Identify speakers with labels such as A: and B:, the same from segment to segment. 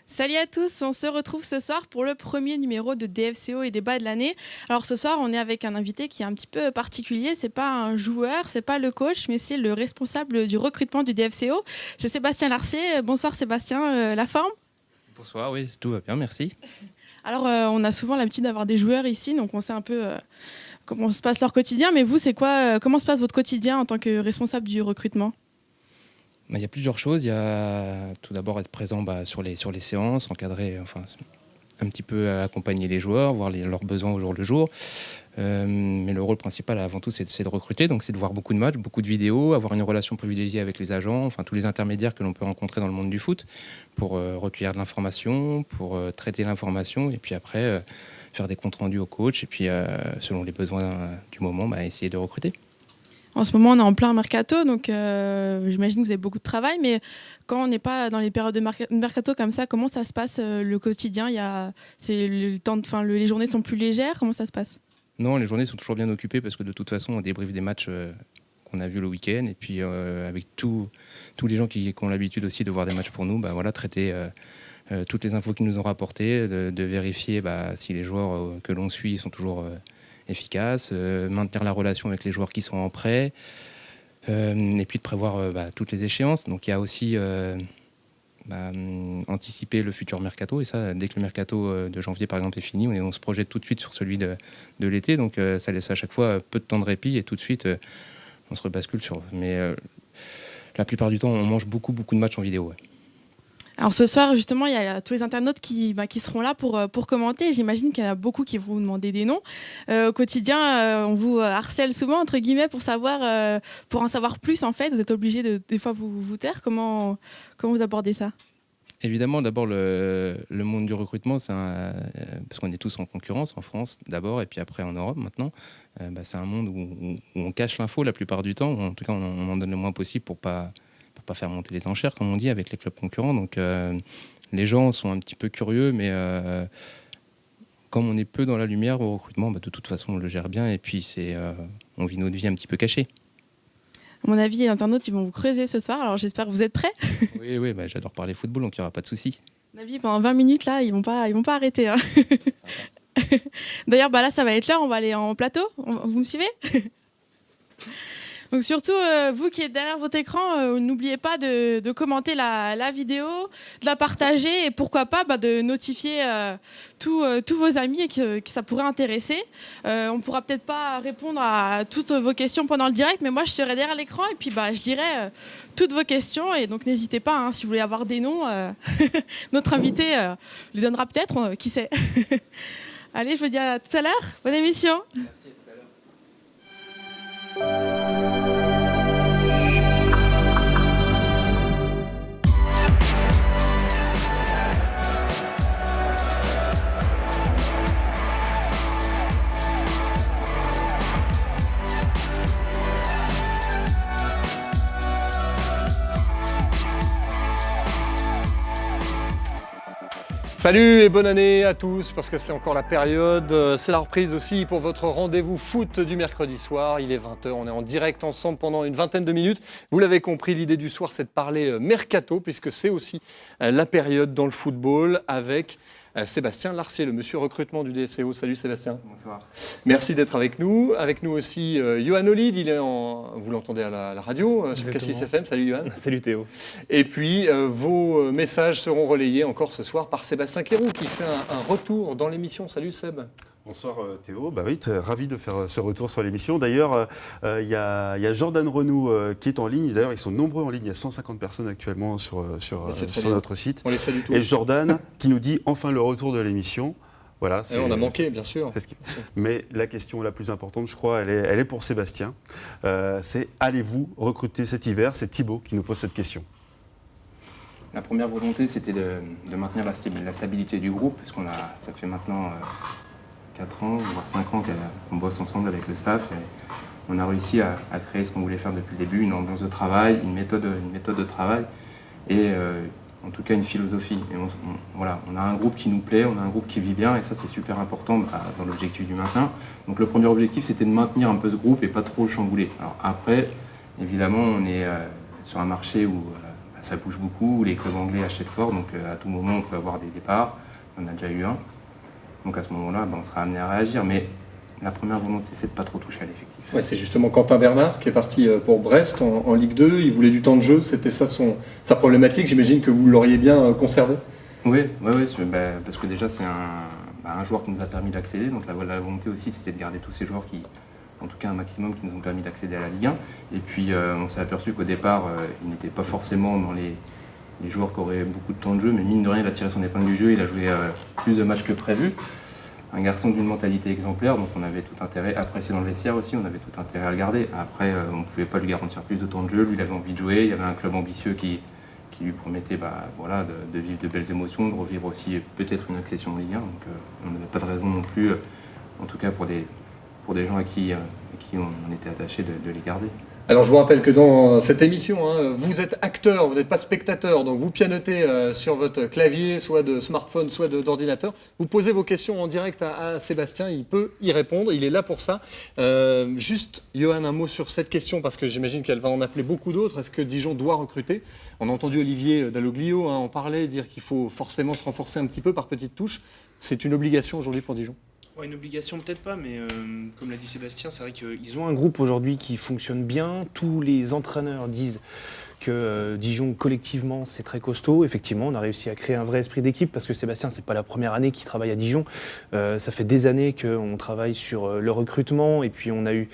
A: Salut à tous, on se retrouve ce soir pour le premier numéro de DFCO et débat de l'année. Alors ce soir, on est avec un invité qui est un petit peu particulier. C'est pas un joueur, c'est pas le coach, mais c'est le responsable du recrutement du DFCO. C'est Sébastien Larcier. Bonsoir Sébastien, la forme?
B: Bonsoir, oui, tout va bien, merci.
A: Alors on a souvent l'habitude d'avoir des joueurs ici, donc on sait un peu comment se passe leur quotidien. Mais vous, c'est quoi comment se passe votre quotidien en tant que responsable du recrutement?
B: Il y a plusieurs choses. Il y a tout d'abord être présent sur les séances, encadrer, un petit peu accompagner les joueurs, voir leurs besoins au jour le jour. Mais le rôle principal avant tout, c'est de recruter. Donc c'est de voir beaucoup de matchs, beaucoup de vidéos, avoir une relation privilégiée avec les agents, tous les intermédiaires que l'on peut rencontrer dans le monde du foot pour recueillir de l'information, pour traiter l'information et puis après faire des comptes rendus au coach et puis selon les besoins du moment, essayer de recruter.
A: En ce moment, on est en plein mercato, donc j'imagine que vous avez beaucoup de travail. Mais quand on n'est pas dans les périodes de mercato comme ça, comment ça se passe le quotidien? C'est le temps les journées sont plus légères. Comment ça se passe?
B: Non, les journées sont toujours bien occupées parce que de toute façon, on débriefe des matchs qu'on a vus le week-end. Et puis, avec tous les gens qui ont l'habitude aussi de voir des matchs pour nous, traiter toutes les infos qu'ils nous ont rapportées, de vérifier si les joueurs que l'on suit sont toujours efficaces, maintenir la relation avec les joueurs qui sont en prêt, et puis de prévoir toutes les échéances. Donc, il y a aussi anticiper le futur mercato, et ça, dès que le mercato de janvier par exemple est fini, on se projette tout de suite sur celui de l'été, donc ça laisse à chaque fois peu de temps de répit et tout de suite on se rebascule sur. Mais la plupart du temps on mange beaucoup de matchs en vidéo. Ouais.
A: Alors ce soir, justement, il y a tous les internautes qui seront là pour commenter. J'imagine qu'il y en a beaucoup qui vont vous demander des noms. Au quotidien, on vous harcèle souvent, entre guillemets, pour en savoir plus, en fait. Vous êtes obligé des fois vous taire. Comment vous abordez ça?
B: Évidemment, d'abord, le monde du recrutement, parce qu'on est tous en concurrence, en France d'abord, et puis après en Europe maintenant. C'est un monde où on cache l'info la plupart du temps, ou en tout cas on en donne le moins possible pour pas faire monter les enchères, comme on dit, avec les clubs concurrents. Donc les gens sont un petit peu curieux, mais comme on est peu dans la lumière au recrutement, de toute façon on le gère bien, et puis on vit notre vie un petit peu cachée.
A: À mon avis, les internautes, ils vont vous creuser ce soir, alors j'espère que vous êtes prêts.
B: Oui, j'adore parler football, donc il n'y aura pas de souci.
A: À mon avis, pendant 20 minutes, là, ils vont pas arrêter. Hein. D'ailleurs, là, ça va être l'heure, on va aller en plateau. Vous me suivez? Donc surtout, vous qui êtes derrière votre écran, n'oubliez pas de commenter la vidéo, de la partager et pourquoi pas de notifier tous vos amis et que ça pourrait intéresser. On pourra peut-être pas répondre à toutes vos questions pendant le direct, mais moi je serai derrière l'écran et puis je dirai toutes vos questions. Et donc n'hésitez pas, hein, si vous voulez avoir des noms, notre invité les donnera peut-être, qui sait. Allez, je vous dis à tout à l'heure. Bonne émission.
B: Merci, à tout à l'heure.
C: Salut et bonne année à tous, parce que c'est encore la période, c'est la reprise aussi pour votre rendez-vous foot du mercredi soir. Il est 20h, on est en direct ensemble pendant une vingtaine de minutes. Vous l'avez compris, l'idée du soir c'est de parler mercato, puisque c'est aussi la période dans le football avec Sébastien Larcier, le monsieur recrutement du DFCO. Salut Sébastien.
B: Bonsoir.
C: Merci d'être avec nous. Avec nous aussi Yohan Olid, vous l'entendez à la radio sur Cassis FM. Salut Yohan.
D: Salut Théo.
C: Et puis vos messages seront relayés encore ce soir par Sébastien Quérou qui fait un retour dans l'émission. Salut Seb.
D: Bonsoir Théo, oui, très ravi de faire ce retour sur l'émission. D'ailleurs, il y a Jordan Renou qui est en ligne. D'ailleurs, ils sont nombreux en ligne. Il y a 150 personnes actuellement sur notre site.
C: On les salue tous.
D: Et Jordan qui nous dit enfin le retour de l'émission. Voilà,
C: on a manqué, bien sûr.
D: Mais la question la plus importante, je crois, elle est pour Sébastien. C'est allez-vous recruter cet hiver? C'est Thibaut qui nous pose cette question.
B: La première volonté, c'était de maintenir la stabilité du groupe, parce ça fait maintenant 4 ans, voire 5 ans qu'on bosse ensemble avec le staff. Et on a réussi à créer ce qu'on voulait faire depuis le début, une ambiance de travail, une méthode de travail et en tout cas une philosophie. Et on a un groupe qui nous plaît, on a un groupe qui vit bien et ça c'est super important dans l'objectif du maintien. Donc le premier objectif c'était de maintenir un peu ce groupe et pas trop le chambouler. Alors après, évidemment, on est sur un marché où ça bouge beaucoup, les clubs anglais achètent fort, donc à tout moment on peut avoir des départs, on a déjà eu un. Donc à ce moment-là, on sera amené à réagir, mais la première volonté c'est de ne pas trop toucher à l'effectif.
C: Ouais, c'est justement Quentin Bernard qui est parti pour Brest en Ligue 2, il voulait du temps de jeu, c'était ça sa problématique, j'imagine que vous l'auriez bien conservé.
B: Oui, parce que déjà c'est un joueur qui nous a permis d'accéder, donc la volonté aussi c'était de garder tous ces joueurs qui, en tout cas un maximum, qui nous ont permis d'accéder à la Ligue 1. Et puis on s'est aperçu qu'au départ, il n'était pas forcément dans les joueurs qui auraient beaucoup de temps de jeu, mais mine de rien, il a tiré son épingle du jeu, il a joué plus de matchs que prévu. Un garçon d'une mentalité exemplaire, donc on avait tout intérêt, apprécié dans le vestiaire aussi, on avait tout intérêt à le garder. Après, on ne pouvait pas lui garantir plus de temps de jeu, lui il avait envie de jouer, il y avait un club ambitieux qui lui promettait de vivre de belles émotions, de revivre aussi peut-être une accession en Ligue 1. Donc on n'avait pas de raison non plus, en tout cas pour des gens à qui on était attaché, de les garder.
C: Alors je vous rappelle que dans cette émission, vous êtes acteur, vous n'êtes pas spectateur, donc vous pianotez sur votre clavier, soit de smartphone, soit d'ordinateur. Vous posez vos questions en direct à Sébastien, il peut y répondre, il est là pour ça. Juste, Johan, un mot sur cette question, parce que j'imagine qu'elle va en appeler beaucoup d'autres. Est-ce que Dijon doit recruter ? On a entendu Olivier Dalloglio en parler, dire qu'il faut forcément se renforcer un petit peu par petites touches. C'est une obligation aujourd'hui pour Dijon ?
E: Ouais, une obligation peut-être pas, mais comme l'a dit Sébastien, c'est vrai qu'ils ont un groupe aujourd'hui qui fonctionne bien. Tous les entraîneurs disent que Dijon collectivement c'est très costaud. Effectivement, on a réussi à créer un vrai esprit d'équipe parce que Sébastien, c'est pas la première année qu'il travaille à Dijon. Ça fait des années qu'on travaille sur le recrutement et puis on a eu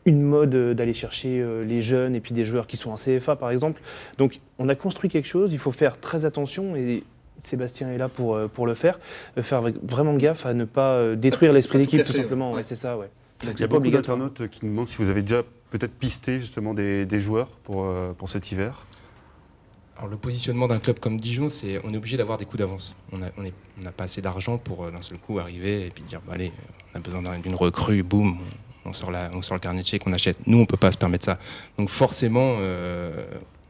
E: une mode d'aller chercher les jeunes et puis des joueurs qui sont en CFA par exemple. Donc on a construit quelque chose, il faut faire très attention et Sébastien est là pour le faire vraiment gaffe à ne pas détruire l'esprit d'équipe tout simplement. Ouais, c'est ça, ouais. Donc,
D: il y a beaucoup d'internautes qui nous demandent si vous avez déjà peut-être pisté justement des joueurs pour cet hiver.
B: Alors le positionnement d'un club comme Dijon, on est obligé d'avoir des coups d'avance. On n'a pas assez d'argent pour d'un seul coup arriver et puis dire allez, on a besoin d'une recrue, boum, on sort le carnet de chèques, on achète. Nous, on ne peut pas se permettre ça. Donc forcément,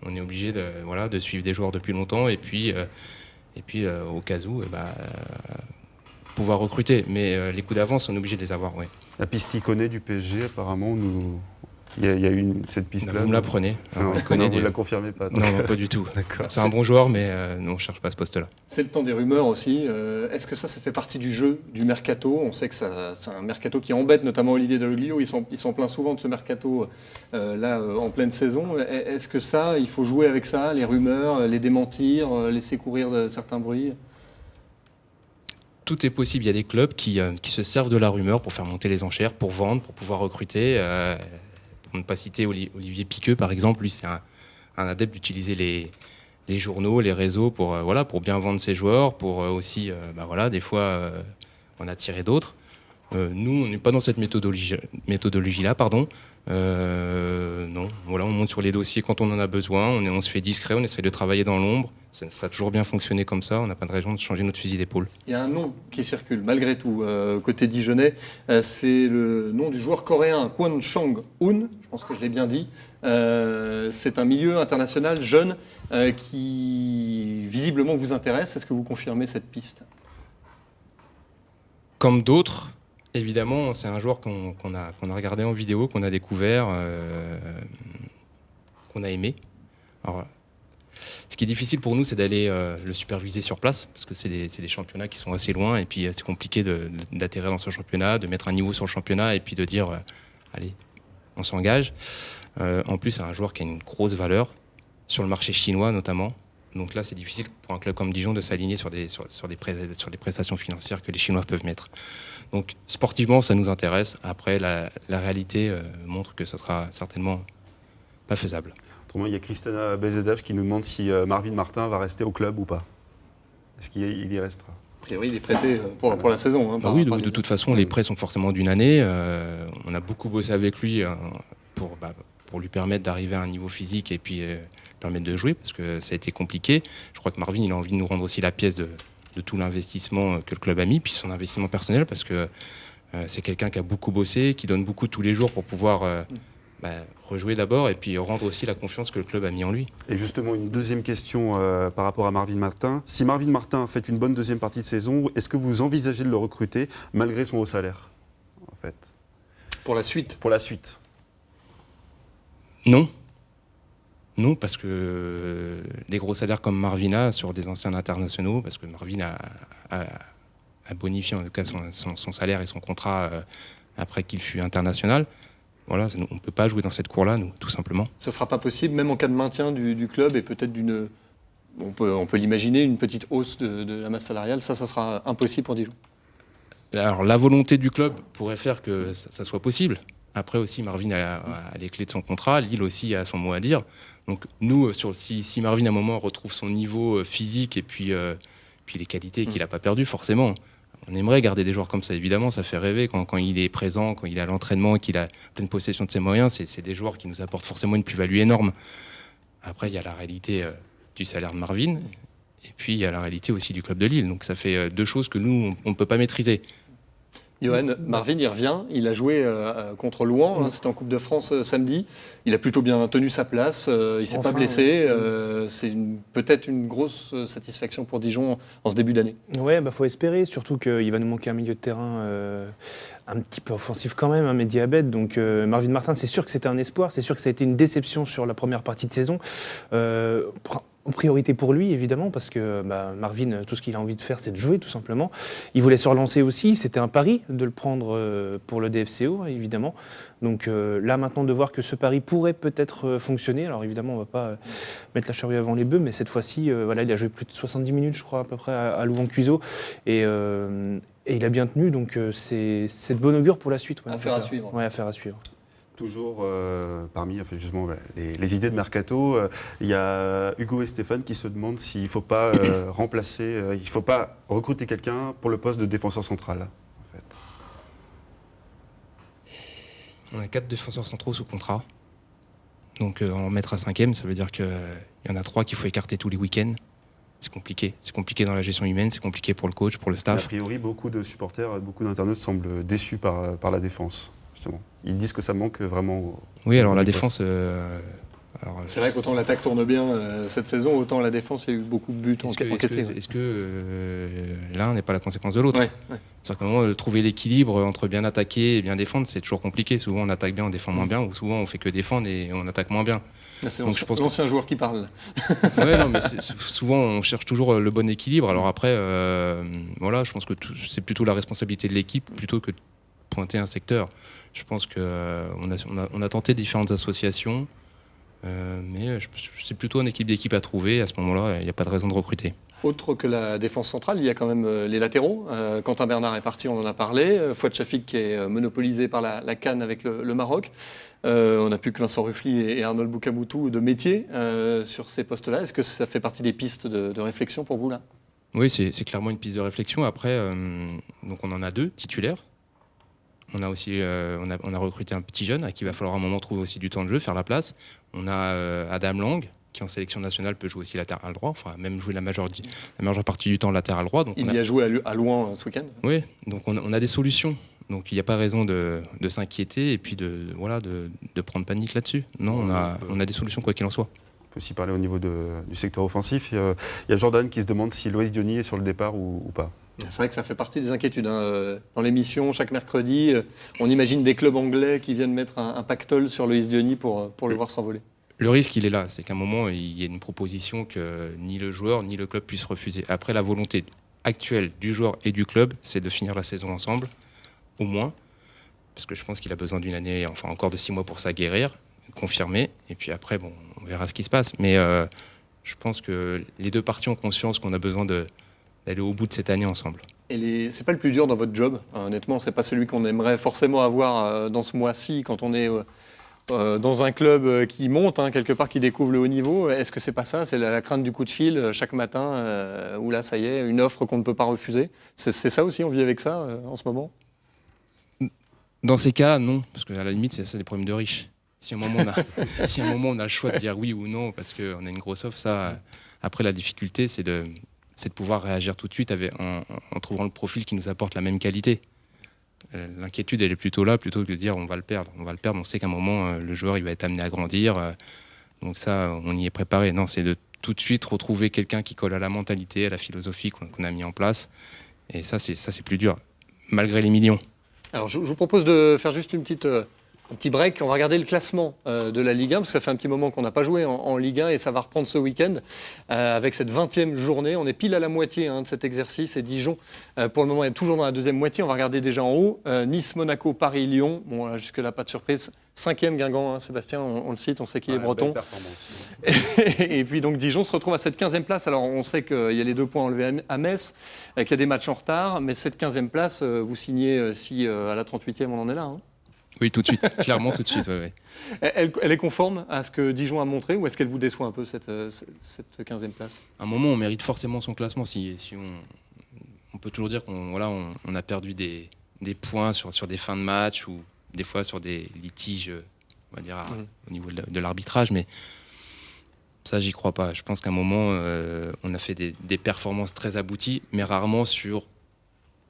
B: on est obligé de suivre des joueurs depuis longtemps et puis au cas où, pouvoir recruter. Mais les coups d'avance, on est obligé de les avoir, oui.
D: La piste Iconé du PSG, apparemment, il y a eu cette piste-là.
B: Vous me la prenez.
D: Non, vous ne la confirmez pas.
B: Non, pas du tout.
D: D'accord.
B: C'est un bon joueur, mais on ne cherche pas ce poste-là.
C: C'est le temps des rumeurs aussi. Est-ce que ça fait partie du jeu, du mercato ? On sait que c'est un mercato qui embête notamment Olivier Dalloglio. Ils s'en plaint souvent de ce mercato en pleine saison. Est-ce que il faut jouer avec ça, les rumeurs, les démentir, laisser courir de certains bruits ?
B: Tout est possible. Il y a des clubs qui se servent de la rumeur pour faire monter les enchères, pour vendre, pour pouvoir recruter. Pour ne pas citer Olivier Piqueux, par exemple, lui, c'est un adepte d'utiliser les journaux, les réseaux pour bien vendre ses joueurs, pour aussi, des fois, en attirer d'autres. Nous, on n'est pas dans cette méthodologie-là, pardon. Non, on monte sur les dossiers quand on en a besoin, on se fait discret, on essaie de travailler dans l'ombre. Ça a toujours bien fonctionné comme ça, on n'a pas de raison de changer notre fusil d'épaule.
C: Il y a un nom qui circule, malgré tout, côté dijonnais, c'est le nom du joueur coréen Kwon Chang-un, je pense que je l'ai bien dit. C'est un milieu international jeune qui visiblement vous intéresse. Est-ce que vous confirmez cette piste ?
B: Comme d'autres, évidemment, c'est un joueur qu'on a regardé en vidéo, qu'on a découvert, qu'on a aimé. Alors, ce qui est difficile pour nous, c'est d'aller le superviser sur place, parce que c'est des championnats qui sont assez loin, et puis c'est compliqué d'atterrir dans ce championnat, de mettre un niveau sur le championnat, et puis de dire, allez, on s'engage. En plus, c'est un joueur qui a une grosse valeur, sur le marché chinois notamment. Donc là, c'est difficile pour un club comme Dijon de s'aligner sur des prestations financières que les Chinois peuvent mettre. Donc sportivement, ça nous intéresse. Après, la réalité montre que ça sera certainement pas faisable.
D: Autrement, il y a Christina Bezedache qui nous demande si Marvin Martin va rester au club ou pas. Est-ce qu'il y restera ?
C: A priori, il est prêté pour la saison.
B: Oui, de toute façon, les prêts sont forcément d'une année. On a beaucoup bossé avec lui pour lui permettre d'arriver à un niveau physique et puis permettre de jouer, parce que ça a été compliqué. Je crois que Marvin, il a envie de nous rendre aussi la pièce de tout l'investissement que le club a mis, puis son investissement personnel, parce que c'est quelqu'un qui a beaucoup bossé, qui donne beaucoup tous les jours pour pouvoir rejouer d'abord, et puis rendre aussi la confiance que le club a mis en lui.
D: Et justement, une deuxième question par rapport à Marvin Martin. Si Marvin Martin fait une bonne deuxième partie de saison, est-ce que vous envisagez de le recruter malgré son haut salaire, en fait ?
C: Pour la suite ?
D: Pour la suite.
B: Non. Non, parce que des gros salaires comme Marvin a sur des anciens internationaux, parce que Marvin a bonifié en tout cas son salaire et son contrat après qu'il fut international. Voilà, on ne peut pas jouer dans cette cour-là, nous, tout simplement.
C: Ce ne sera pas possible, même en cas de maintien du club et peut-être on peut l'imaginer, une petite hausse de la masse salariale. Ça sera impossible pour Dijon. Alors,
B: la volonté du club pourrait faire que ça soit possible. Après aussi, Marvin a les clés de son contrat. Lille aussi a son mot à dire. Donc nous, si Marvin à un moment retrouve son niveau physique et puis les qualités qu'il n'a pas perdues, forcément, on aimerait garder des joueurs comme ça. Évidemment, ça fait rêver quand il est présent, quand il est à l'entraînement, qu'il a pleine possession de ses moyens. C'est des joueurs qui nous apportent forcément une plus-value énorme. Après, il y a la réalité du salaire de Marvin et puis il y a la réalité aussi du club de Lille. Donc ça fait deux choses que nous, on ne peut pas maîtriser.
C: Johan, Marvin, il revient, il a joué contre Louan, c'était en Coupe de France samedi. Il a plutôt bien tenu sa place, il ne s'est pas blessé. C'est peut-être une grosse satisfaction pour Dijon en ce début d'année.
E: Ouais, faut espérer, surtout qu'il va nous manquer un milieu de terrain un petit peu offensif quand même, mais diabète. Donc Marvin Martin, c'est sûr que c'était un espoir, c'est sûr que ça a été une déception sur la première partie de saison. En priorité pour lui, évidemment, parce que Marvin, tout ce qu'il a envie de faire, c'est de jouer, tout simplement. Il voulait se relancer aussi, c'était un pari de le prendre pour le DFCO, évidemment. Donc là, maintenant, de voir que ce pari pourrait peut-être fonctionner. Alors évidemment, on ne va pas mettre la charrue avant les bœufs, mais cette fois-ci, il a joué plus de 70 minutes, je crois, à peu près, à Louan-Cuiseaux. Et il a bien tenu, donc c'est de bon augure pour la suite. Ouais,
C: affaire à suivre.
E: Ouais, affaire à suivre.
D: Toujours parmi justement, les idées de mercato, il y a Hugo et Stéphane qui se demandent s'il ne faut pas remplacer, il ne faut pas recruter quelqu'un pour le poste de défenseur central. En fait.
B: On a 4 défenseurs centraux sous contrat. Donc en mettre un 5e, ça veut dire qu'il y en a 3 qu'il faut écarter tous les week-ends. C'est compliqué. C'est compliqué dans la gestion humaine, c'est compliqué pour le coach, pour le staff.
D: A priori, beaucoup de supporters, beaucoup d'internautes semblent déçus par la défense. Justement. Ils disent que ça manque vraiment.
B: Oui, alors la défense.
C: C'est vrai qu'autant l'attaque tourne bien cette saison, autant la défense, il y a eu beaucoup de buts encaissés.
B: Est-ce que l'un n'est pas la conséquence de l'autre?
C: Ouais.
B: C'est-à-dire qu'à un moment, trouver l'équilibre entre bien attaquer et bien défendre, c'est toujours compliqué. Souvent, on attaque bien, on défend moins bien, ou souvent, on fait que défendre et on attaque moins bien.
C: Là, c'est l'ancien joueur qui parle.
B: Ouais, non, mais souvent, on cherche toujours le bon équilibre. Alors après, voilà, je pense que c'est plutôt la responsabilité de l'équipe plutôt que de pointer un secteur. Je pense qu'on a tenté différentes associations, mais c'est plutôt une équipe d'équipe à trouver. À ce moment-là, il n'y a pas de raison de recruter.
C: Autre que la défense centrale, il y a quand même les latéraux. Quentin Bernard est parti, on en a parlé. Fouad Chafik qui est monopolisé par la CAN avec le Maroc. On n'a plus que Vincent Ruffly et Arnold Boukamoutou de métier sur ces postes-là. Est-ce que ça fait partie des pistes de réflexion pour vous là?
B: Oui, c'est clairement une piste de réflexion. Après, donc on en a 2 titulaires. On a aussi on a recruté un petit jeune à qui il va falloir à un moment trouver aussi du temps de jeu, faire la place. On a Adam Lang qui en sélection nationale peut jouer aussi latéral droit, enfin même jouer la majeure partie du temps latéral droit. Donc
C: il y a joué à Louan ce week-end.
B: Oui, donc on a des solutions. Donc il n'y a pas raison de s'inquiéter et puis de prendre panique là-dessus. Non, on a des solutions quoi qu'il en soit.
D: On peut aussi parler au niveau du secteur offensif. Il y a Jordan qui se demande si Loïs Diony est sur le départ ou pas.
C: C'est vrai que ça fait partie des inquiétudes. Dans l'émission, chaque mercredi, on imagine des clubs anglais qui viennent mettre un pactole sur Loïs Diony pour le voir s'envoler.
B: Le risque, il est là. C'est qu'à un moment, il y a une proposition que ni le joueur ni le club puissent refuser. Après, la volonté actuelle du joueur et du club, c'est de finir la saison ensemble, au moins. Parce que je pense qu'il a besoin d'une année, enfin encore de 6 mois pour s'aguerrir, confirmer. Et puis après, bon, on verra ce qui se passe. Mais je pense que les 2 parties ont conscience qu'on a besoin d'aller au bout de cette année ensemble.
C: Et c'est pas le plus dur dans votre job, honnêtement, c'est pas celui qu'on aimerait forcément avoir dans ce mois-ci quand on est dans un club qui monte, quelque part qui découvre le haut niveau. Est-ce que c'est pas ça? C'est la crainte du coup de fil chaque matin où là, ça y est, une offre qu'on ne peut pas refuser. C'est ça aussi, on vit avec ça en ce moment?
B: Dans ces cas, non, parce qu'à la limite, c'est ça des problèmes de riches. Si à un moment on a le choix de dire oui ou non parce qu'on a une grosse offre, ça, après la difficulté, c'est de pouvoir réagir tout de suite en trouvant le profil qui nous apporte la même qualité. L'inquiétude, elle est plutôt là, plutôt que de dire on va le perdre. On sait qu'à un moment, le joueur il va être amené à grandir. Donc ça, on y est préparé. Non, c'est de tout de suite retrouver quelqu'un qui colle à la mentalité, à la philosophie qu'on a mis en place. Et ça, c'est plus dur, malgré les millions.
C: Alors, je vous propose de faire juste une petite Un petit break, on va regarder le classement de la Ligue 1, parce que ça fait un petit moment qu'on n'a pas joué en Ligue 1 et ça va reprendre ce week-end avec cette 20e journée. On est pile à la moitié de cet exercice et Dijon, pour le moment, est toujours dans la deuxième moitié. On va regarder déjà en haut, Nice, Monaco, Paris, Lyon. Bon, là, jusque-là, pas de surprise. 5e Guingamp, Sébastien, on le cite, on sait qu'il est breton. Et puis donc Dijon se retrouve à cette 15e place. Alors on sait qu'il y a les 2 points enlevés à Metz, qu'il y a des matchs en retard, mais cette 15e place, vous signez si à la 38e on en est là.
B: Oui, tout de suite, clairement tout de suite. Ouais.
C: Elle est conforme à ce que Dijon a montré ou est-ce qu'elle vous déçoit un peu cette 15e place?
B: À un moment, on mérite forcément son classement. Si on peut toujours dire qu'on on a perdu des points sur des fins de match ou des fois sur des litiges, on va dire, au niveau de l'arbitrage, mais ça, j'y crois pas. Je pense qu'à un moment, on a fait des performances très abouties, mais rarement sur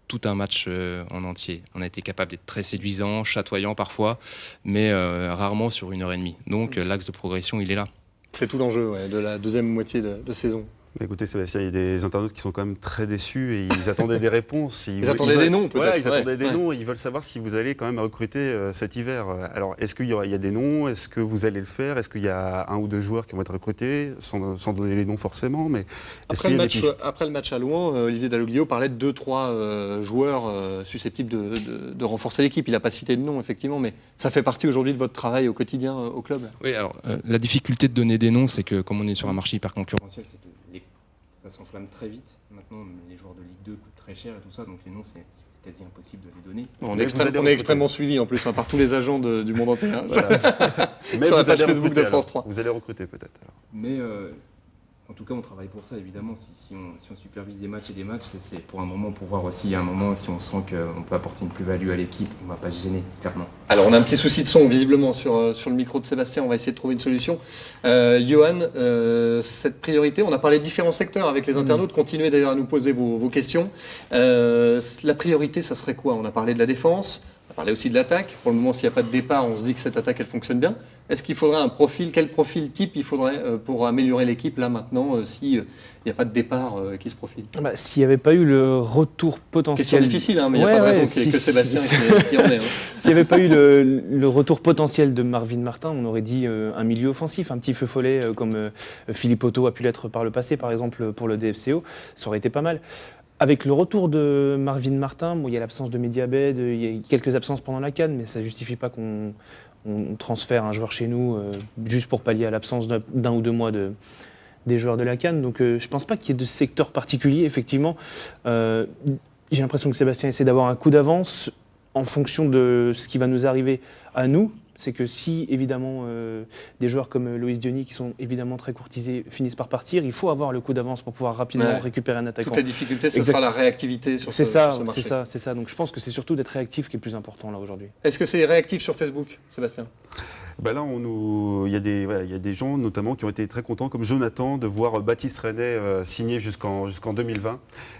B: tout un match en entier. On a été capable d'être très séduisant, chatoyant parfois, mais rarement sur 1h30. Donc l'axe de progression, il est là.
C: C'est tout l'enjeu de la deuxième moitié de saison.
D: Écoutez Sébastien, il y a des internautes qui sont quand même très déçus et ils attendaient des réponses.
C: Ils attendaient des noms peut-être.
D: Voilà, ils attendaient des noms et ils veulent savoir si vous allez quand même recruter cet hiver. Alors est-ce qu'il y a des noms? Est-ce que vous allez le faire? Est-ce qu'il y a 1 ou 2 joueurs qui vont être recrutés sans donner les noms forcément, mais est-ce qu'il y a des pistes?
C: Après le match à Louan, Olivier Dalloglio parlait de 2-3 joueurs susceptibles de renforcer l'équipe. Il n'a pas cité de nom effectivement, mais ça fait partie aujourd'hui de votre travail au quotidien au club.
B: Oui, alors la difficulté de donner des noms, c'est que comme on est sur un marché hyper concurrentiel, c'est que ça s'enflamme très vite. Maintenant, les joueurs de Ligue 2 coûtent très cher et tout ça, donc les noms, c'est quasi impossible de les donner.
C: On est extrêmement suivi en plus par tous les agents du monde entier.
D: Voilà. Mais
C: sur la
D: vous
C: page
D: allez
C: Facebook de
D: recruter,
C: France 3.
D: Vous allez recruter peut-être.
B: Mais en tout cas, on travaille pour ça, évidemment. Si on supervise des matchs et des matchs, c'est pour un moment, pour voir aussi, à un moment, si on sent qu'on peut apporter une plus-value à l'équipe, on ne va pas se gêner, clairement.
C: Alors, on a un petit souci de son, visiblement, sur le micro de Sébastien. On va essayer de trouver une solution. Johan, cette priorité, on a parlé de différents secteurs avec les internautes. Continuez d'ailleurs à nous poser vos questions. La priorité, ça serait quoi? On a parlé de la défense. On a parlé aussi de l'attaque. Pour le moment, s'il n'y a pas de départ, on se dit que cette attaque, elle fonctionne bien. Est-ce qu'il faudrait un profil? Quel profil type il faudrait pour améliorer l'équipe là maintenant s'il n'y a pas de départ qui se profile?
E: S'il n'y avait pas eu le retour potentiel...
C: Question difficile, mais il n'y a pas de raison que Sébastien qui en est.
E: S'il n'y avait pas eu le retour potentiel de Marvin Martin, on aurait dit un milieu offensif, un petit feu follet comme Philippe Otto a pu l'être par le passé, par exemple pour le DFCO. Ça aurait été pas mal. Avec le retour de Marvin Martin, il y a l'absence de Mediabed, il y a quelques absences pendant la CAN, mais ça ne justifie pas qu'on transfère un joueur chez nous juste pour pallier à l'absence d'1 ou 2 mois des joueurs de la CAN. Donc je ne pense pas qu'il y ait de secteur particulier. Effectivement, j'ai l'impression que Sébastien essaie d'avoir un coup d'avance en fonction de ce qui va nous arriver à nous. C'est que si, évidemment, des joueurs comme Loïs Diony, qui sont évidemment très courtisés, finissent par partir, il faut avoir le coup d'avance pour pouvoir rapidement récupérer un attaquant.
C: Toutes les difficultés, ce sera la réactivité sur ce marché.
E: C'est ça. Donc je pense que c'est surtout d'être réactif qui est le plus important là aujourd'hui.
C: Est-ce que c'est réactif sur Facebook, Sébastien?
D: Là, il y a des gens notamment qui ont été très contents, comme Jonathan, de voir Baptiste Renet signer jusqu'en 2020.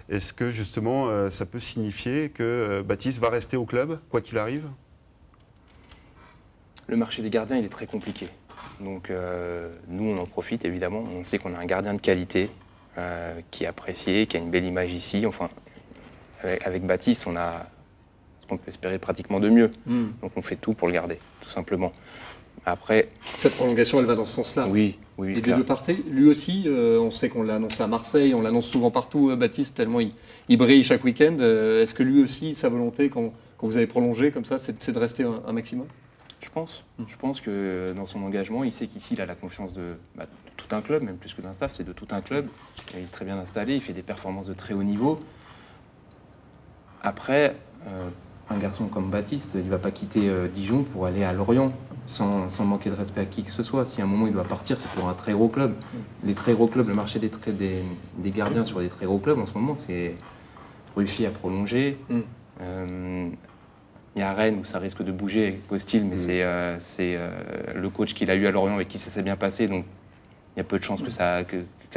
D: Est-ce que justement, ça peut signifier que Baptiste va rester au club, quoi qu'il arrive?
B: Le marché des gardiens, il est très compliqué. Donc nous, on en profite évidemment. On sait qu'on a un gardien de qualité qui est apprécié, qui a une belle image ici. Enfin, avec Baptiste, on a ce qu'on peut espérer pratiquement de mieux. Donc on fait tout pour le garder, tout simplement. Après,
C: cette prolongation, elle va dans ce sens-là.
B: Oui.
C: Les deux parties. Lui aussi, on sait qu'on l'a annoncé à Marseille, on l'annonce souvent partout, Baptiste, tellement il brille chaque week-end. Est-ce que lui aussi, sa volonté, quand vous avez prolongé comme ça, c'est de rester un maximum?
B: Je pense que dans son engagement, il sait qu'ici, il a la confiance de tout un club, même plus que d'un staff, c'est de tout un club. Il est très bien installé, il fait des performances de très haut niveau. Après, un garçon comme Baptiste, il ne va pas quitter Dijon pour aller à Lorient, sans manquer de respect à qui que ce soit. Si à un moment il doit partir, c'est pour un très gros club. Les très gros clubs, le marché des gardiens sur des très gros clubs, en ce moment, c'est Ruffier à prolonger. Il y a Rennes où ça risque de bouger avec Costil, mais c'est le coach qu'il a eu à Lorient avec qui ça s'est bien passé, donc il y a peu de chances que ça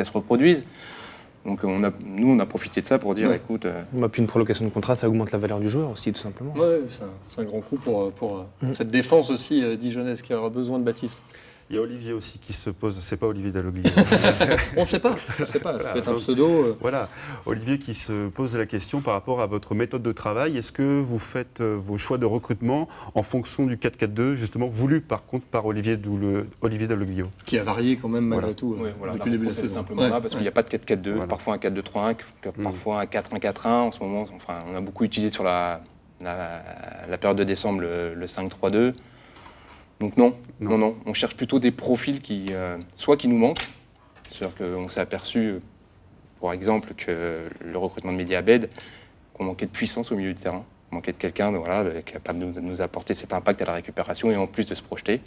B: se reproduise. Donc nous, on a profité de ça pour dire, écoute...
E: Puis une prolongation de contrat, ça augmente la valeur du joueur aussi, tout simplement.
C: Oui, c'est un grand coup pour cette défense aussi dijonnaise qui aura besoin de Baptiste.
D: Il y a Olivier aussi qui se pose, c'est pas Olivier Dalloglio.
C: On ne sait pas, ça peut être un
D: donc,
C: pseudo.
D: Voilà, Olivier qui se pose la question par rapport à votre méthode de travail. Est-ce que vous faites vos choix de recrutement en fonction du 4-4-2, justement voulu par contre par Olivier Dalloglio?
C: Qui a varié quand même malgré
D: Voilà.
C: tout
E: Ouais, voilà,
C: depuis le début de la saison.
E: simplement
C: Ouais.
E: là, parce qu'il n'y a pas de 4-4-2,
D: Voilà.
E: parfois un 4-2-3-1, parfois un 4-1-4-1. En ce moment, enfin, on a beaucoup utilisé sur la période de décembre le 5-3-2. Donc non, on cherche plutôt des profils qui, soit qui nous manquent, c'est-à-dire qu'on s'est aperçu, par exemple, que le recrutement de Mehdi Abed, qu'on manquait de puissance au milieu du terrain, on manquait de quelqu'un capable de nous apporter cet impact à la récupération et en plus de se projeter.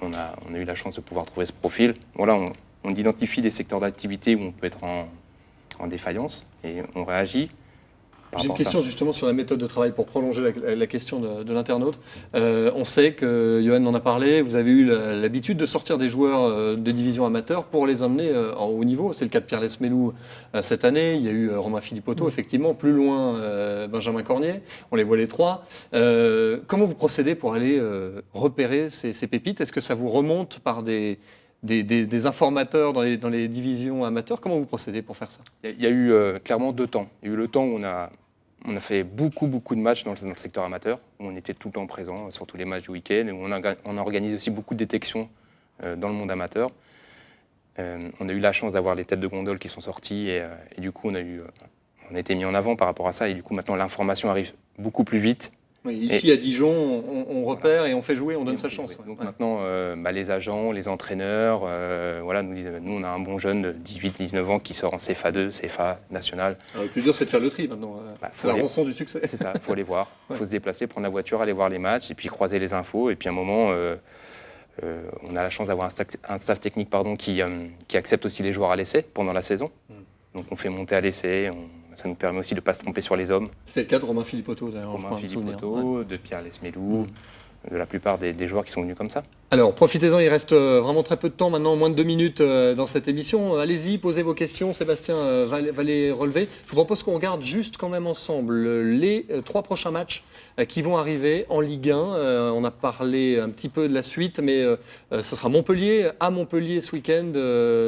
E: On a eu la chance de pouvoir trouver ce profil. Voilà, on identifie des secteurs d'activité où on peut être en défaillance et on réagit.
C: J'ai une question justement sur la méthode de travail pour prolonger la question de l'internaute. On sait que, Johan en a parlé, vous avez eu l'habitude de sortir des joueurs de division amateur pour les emmener en haut niveau. C'est le cas de Pierre Lesmelou cette année. Il y a eu Romain Philippotto, effectivement. Plus loin, Benjamin Cornier. On les voit les trois. Comment vous procédez pour aller repérer ces pépites? Est-ce que ça vous remonte par des informateurs dans les divisions amateurs? Comment vous procédez pour faire ça?
E: Il y a eu clairement deux temps. Il y a eu le temps où on a fait beaucoup de matchs dans le secteur amateur, où on était tout le temps présent sur tous les matchs du week-end, et où on a organisé aussi beaucoup de détections dans le monde amateur. On a eu la chance d'avoir les têtes de gondole qui sont sorties, et du coup on a été mis en avant par rapport à ça, et du coup maintenant l'information arrive beaucoup plus vite.
C: Oui, ici à Dijon, on repère et on fait jouer, on donne sa chance.
E: Donc
C: Ouais.
E: maintenant, les agents, les entraîneurs, nous disent, nous on a un bon jeune de 18-19 ans qui sort en CFA2, CFA national.
C: Alors, le plus dur, c'est de faire le tri maintenant.
E: Bah,
C: C'est la rançon du succès.
E: C'est ça, il faut aller voir, il
C: Ouais.
E: faut se déplacer, prendre la voiture, aller voir les matchs et puis croiser les infos. Et puis à un moment, on a la chance d'avoir un staff technique qui accepte aussi les joueurs à l'essai pendant la saison. Donc on fait monter à l'essai, ça nous permet aussi de ne pas se tromper sur les hommes.
C: C'était le cas de Romain Philippotto, d'ailleurs. je
E: Romain
C: crois, me souvenir. Ouais.
E: Philippotto, de Pierre Lesmelou, de la plupart des joueurs qui sont venus comme ça.
C: Alors, profitez-en, il reste vraiment très peu de temps maintenant, moins de 2 minutes dans cette émission. Allez-y, posez vos questions, Sébastien va les relever. Je vous propose qu'on regarde juste quand même ensemble les 3 prochains matchs qui vont arriver en Ligue 1. On a parlé un petit peu de la suite, mais ce sera Montpellier, à Montpellier ce week-end,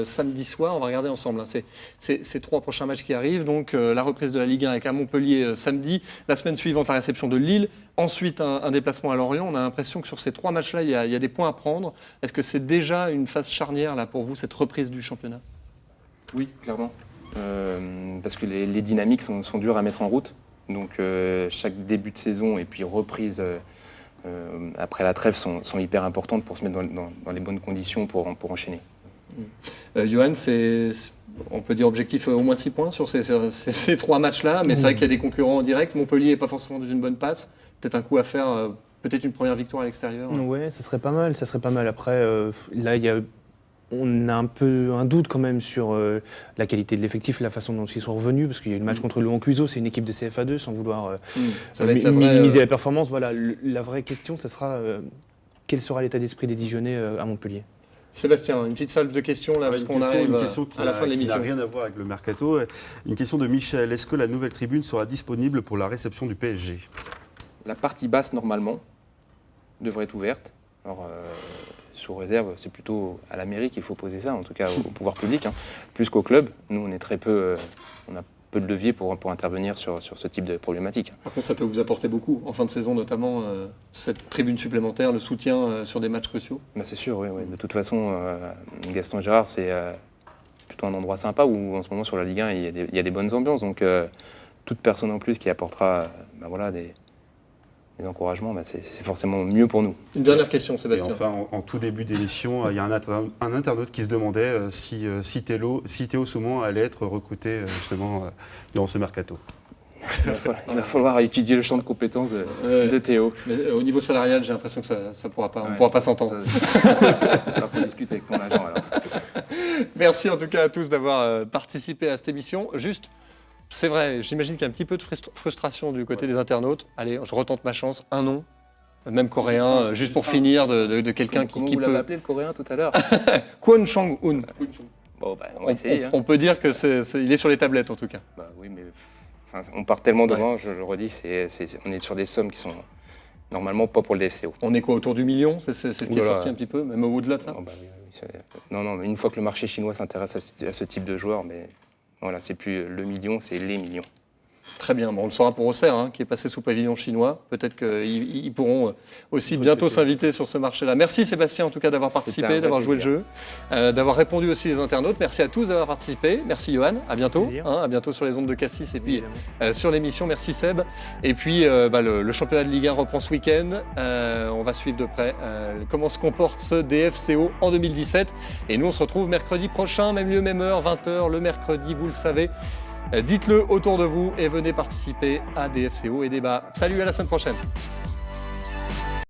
C: samedi soir. On va regarder ensemble ces 3 prochains matchs qui arrivent. Donc, la reprise de la Ligue 1 avec à Montpellier samedi. La semaine suivante, la réception de Lille. Ensuite, un déplacement à Lorient. On a l'impression que sur ces 3 matchs-là, il y a des points à prendre. Est-ce que c'est déjà une phase charnière là, pour vous, cette reprise du championnat?
E: Oui, clairement. Parce que les dynamiques sont dures à mettre en route. Donc chaque début de saison et puis reprise après la trêve sont hyper importantes pour se mettre dans les bonnes conditions pour enchaîner.
C: Johan, on peut dire objectif au moins 6 points sur ces 3 matchs-là, mais c'est vrai qu'il y a des concurrents en direct. Montpellier n'est pas forcément dans une bonne passe. Peut-être un coup à faire, peut-être une première victoire à l'extérieur.
E: Ouais, ça serait pas mal. Après, là, on a un peu un doute quand même sur la qualité de l'effectif, la façon dont ils sont revenus, parce qu'il y a eu le match contre le Honcuiso, c'est une équipe de CFA2, sans vouloir
C: Ça va être la vraie,
E: minimiser la performance. Voilà, la vraie question, ce sera quel sera l'état d'esprit des Dijonais à Montpellier.
C: Sébastien, une petite salve de questions là, parce qu'on arrive à la fin de
D: qui
C: l'émission.
D: n'a rien à voir avec le mercato. Une question de Michel. Est-ce que la nouvelle tribune sera disponible pour la réception du PSG?
E: La partie basse, normalement, devrait être ouverte. Alors, sous réserve, c'est plutôt à la mairie qu'il faut poser ça, en tout cas au pouvoir public, plus qu'au club. Nous, on est très peu, on a peu de levier pour intervenir sur ce type de problématique.
C: Par contre, ça peut vous apporter beaucoup, en fin de saison notamment, cette tribune supplémentaire, le soutien sur des matchs cruciaux.
E: Bah, c'est sûr, oui. De toute façon, Gaston Gérard, c'est plutôt un endroit sympa où, en ce moment, sur la Ligue 1, il y a des bonnes ambiances. Donc, toute personne en plus qui apportera des encouragements, c'est forcément mieux pour nous.
C: Une dernière question,
D: Et
C: Sébastien.
D: enfin, en tout début d'émission, il y a un internaute qui se demandait si Théo Saumon allait être recruté justement durant ce mercato.
E: Il va falloir étudier le champ de compétences de Théo.
C: Mais, au niveau salarial, j'ai l'impression que ça pourra pas, on ne pourra pas s'entendre.
E: Il va falloir qu'on discute avec ton agent alors.
C: Merci en tout cas à tous d'avoir participé à cette émission. Juste, c'est vrai, j'imagine qu'il y a un petit peu de frustration du côté des internautes. Allez, je retente ma chance, un nom, même coréen, juste pour finir, de quelqu'un
E: Comment
C: qui
E: vous l'avez
C: peut...
E: appelé le coréen tout à l'heure?
C: Kwon Chang-un.
E: Bon, on va essayer.
C: On peut dire que il est sur les tablettes en tout cas.
E: Bah oui, mais on part tellement de loin, je le redis, on est sur des sommes qui sont
B: Normalement, pas pour le DFCO.
C: On est quoi, autour du million? C'est ce qui est
B: Oulala.
C: sorti un petit peu, même au-delà de ça?
B: Oh, bah oui, non, mais une fois que le marché chinois s'intéresse à ce type de joueurs, mais voilà, c'est plus le million, c'est les millions.
C: Très bien, bon, on le saura pour Auxerre, hein, qui est passé sous pavillon chinois. Peut-être qu'ils pourront aussi bientôt s'inviter sur ce marché-là. Merci Sébastien en tout cas d'avoir
B: C'était un
C: participé,
B: vrai
C: d'avoir joué le
B: plaisir.
C: jeu, d'avoir répondu aussi les internautes. Merci à tous d'avoir participé. Merci Johan, à bientôt.
E: Plaisir.
C: À bientôt sur les ondes de Cassis et puis
E: Évidemment.
C: sur l'émission. Merci Seb. Et puis le championnat de Ligue 1 reprend ce week-end. On va suivre de près comment se comporte ce DFCO en 2017. Et nous on se retrouve mercredi prochain, même lieu, même heure, 20h le mercredi, vous le savez. Dites-le autour de vous et venez participer à DFCO et débat. Salut, à la semaine prochaine.